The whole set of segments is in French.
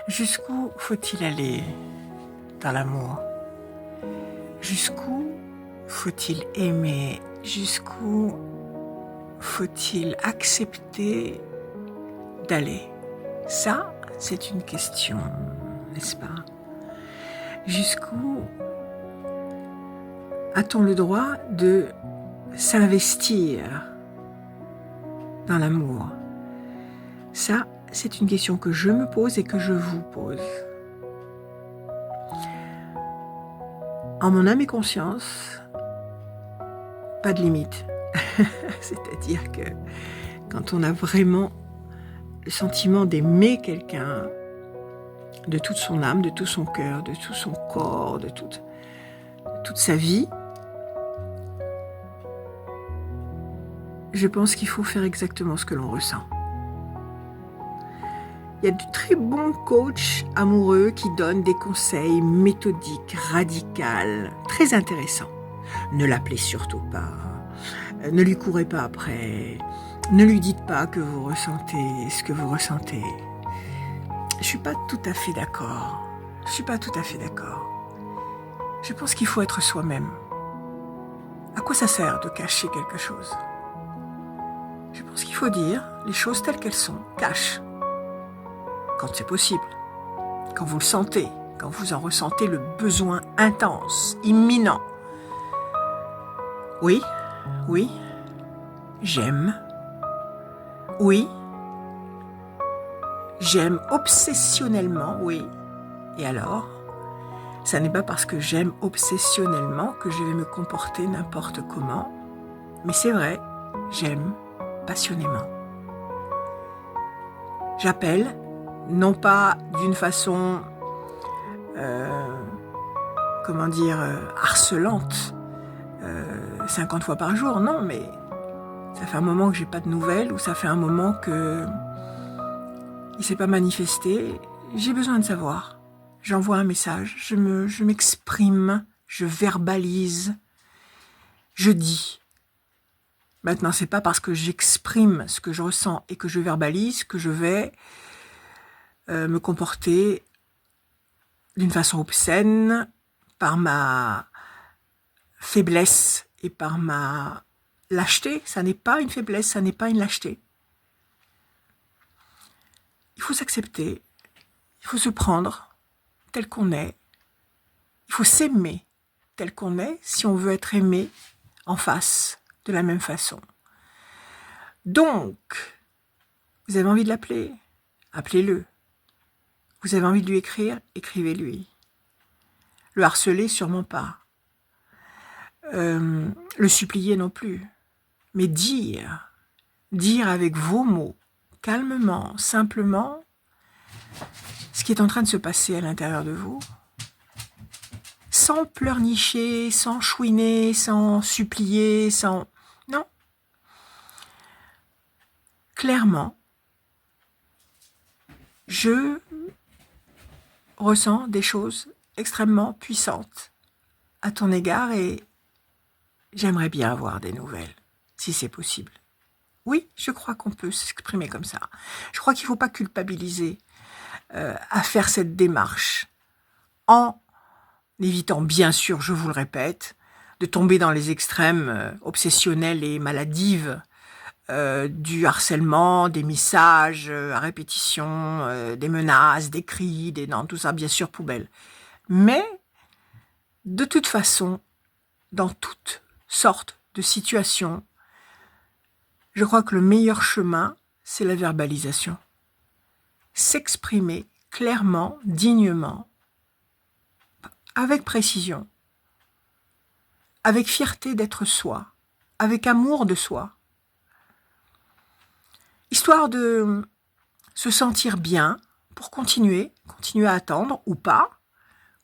Jusqu'où faut-il aller dans l'amour? Jusqu'où faut-il aimer? Jusqu'où faut-il accepter d'aller? Ça, c'est une question, n'est-ce pas? Jusqu'où a-t-on le droit de s'investir dans l'amour? Ça, c'est une question que je me pose et que je vous pose. En mon âme et conscience, pas de limite. C'est-à-dire que quand on a vraiment le sentiment d'aimer quelqu'un de toute son âme, de tout son cœur, de tout son corps, de toute sa vie, je pense qu'il faut faire exactement ce que l'on ressent. Il y a de très bons coachs amoureux qui donnent des conseils méthodiques, radicaux, très intéressants. Ne l'appelez surtout pas, ne lui courez pas après, ne lui dites pas que vous ressentez ce que vous ressentez. Je suis pas tout à fait d'accord. Je pense qu'il faut être soi-même. À quoi ça sert de cacher quelque chose? Je pense qu'il faut dire les choses telles qu'elles sont, cash. Quand c'est possible, quand vous le sentez, quand vous en ressentez le besoin intense, imminent. Oui, j'aime. Oui, j'aime obsessionnellement, oui. Et alors, ça n'est pas parce que j'aime obsessionnellement que je vais me comporter n'importe comment, mais c'est vrai, j'aime passionnément. J'appelle, non pas d'une façon, harcelante, 50 fois par jour, non, mais ça fait un moment que j'ai pas de nouvelles, ou ça fait un moment que il s'est pas manifesté, j'ai besoin de savoir. J'envoie un message, je m'exprime, je verbalise, je dis. Maintenant, c'est pas parce que j'exprime ce que je ressens et que je verbalise que je vais me comporter d'une façon obscène par ma faiblesse et par ma lâcheté. Ça n'est pas une faiblesse, ça n'est pas une lâcheté. Il faut s'accepter, il faut se prendre tel qu'on est, il faut s'aimer tel qu'on est si on veut être aimé en face de la même façon. Donc, vous avez envie de l'appeler, appelez-le. Vous avez envie de lui écrire, écrivez-lui. Le harceler, sûrement pas. Le supplier non plus. Mais dire avec vos mots, calmement, simplement, ce qui est en train de se passer à l'intérieur de vous, sans pleurnicher, sans chouiner, sans supplier, sans... Non. Clairement, je ressens des choses extrêmement puissantes à ton égard et j'aimerais bien avoir des nouvelles, si c'est possible. Oui, je crois qu'on peut s'exprimer comme ça. Je crois qu'il ne faut pas culpabiliser à faire cette démarche en évitant, bien sûr, je vous le répète, de tomber dans les extrêmes obsessionnels et maladives du harcèlement, des messages à répétition, des menaces, des cris, non, tout ça, bien sûr, poubelle. Mais, de toute façon, dans toutes sortes de situations, je crois que le meilleur chemin, c'est la verbalisation. S'exprimer clairement, dignement, avec précision, avec fierté d'être soi, avec amour de soi, histoire de se sentir bien pour continuer à attendre ou pas,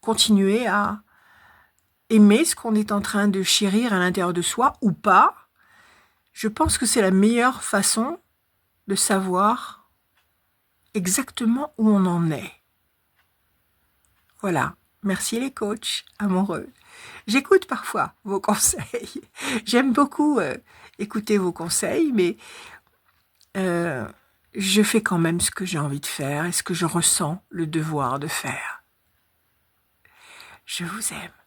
continuer à aimer ce qu'on est en train de chérir à l'intérieur de soi ou pas. Je pense que c'est la meilleure façon de savoir exactement où on en est. Voilà. Merci les coachs amoureux. J'écoute parfois vos conseils. J'aime beaucoup écouter vos conseils, mais je fais quand même ce que j'ai envie de faire et ce que je ressens le devoir de faire. Je vous aime.